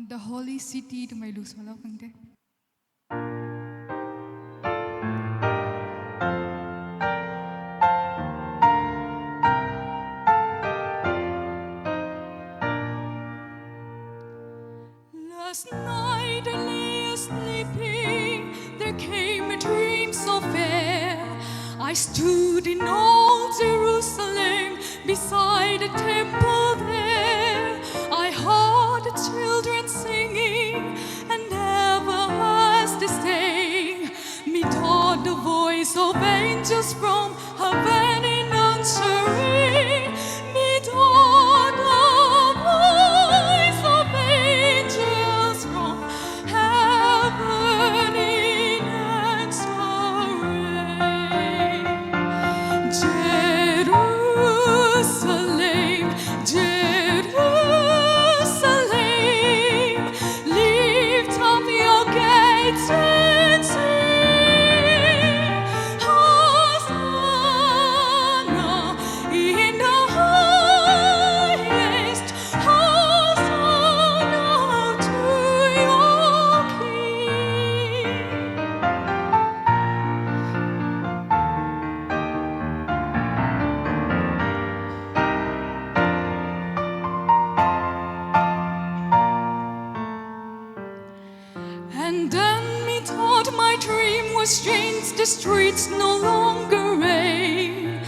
the holy city to my lose wala kang Last night I lay sleeping, there came a dream so fair. I stood in old Jerusalem, beside the temple there. I heard the children singing, and never as they sang, methought the voice of angels from heaven in answering. Methought the voice of angels from heaven in answering. Jerusalem, Jerusalem, lift up your gates and sing, Hosanna in the highest, Hosanna to your King. And then methought my dream was strange, the streets no longer rain.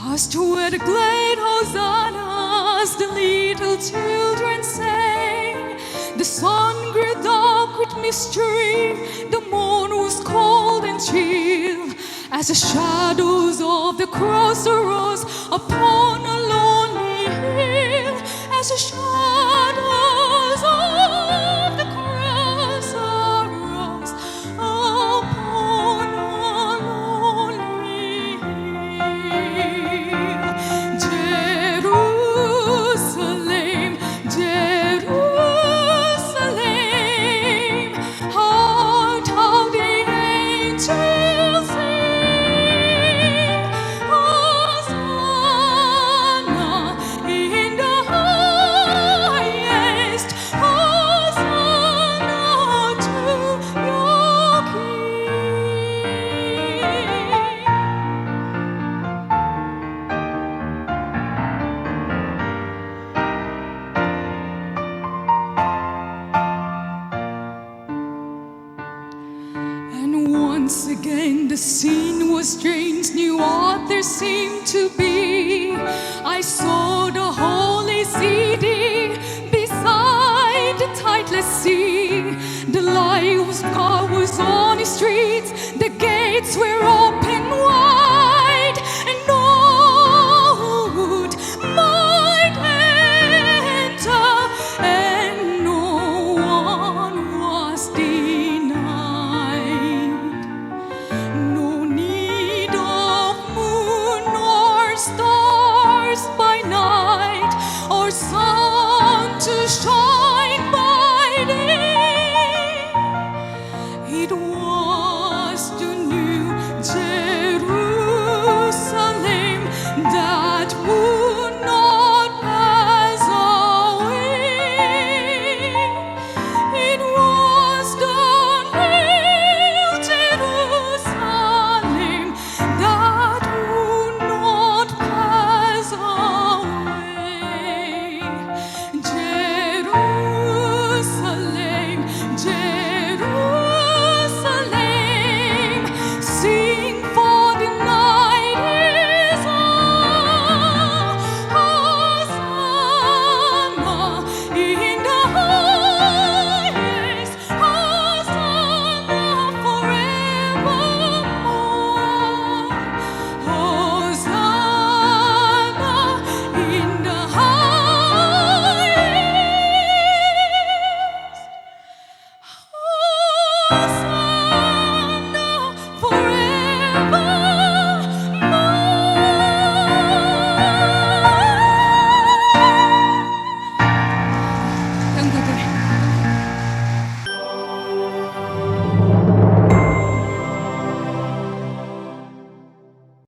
As to where the glad Hosannas the little children sang. The sun grew dark with mystery, the morn was cold and chill, as the shadows of the cross arose upon a lonely hill. As the shadows of the cross arose upon a lonely hill. Jerusalem, Jerusalem, heart how the angels sing, Hosanna in the highest, Hosanna to your King. And once again the scene was strange, new what there seemed to be. I saw the holy city beside the tideless sea. The light of God was on the streets, the gates were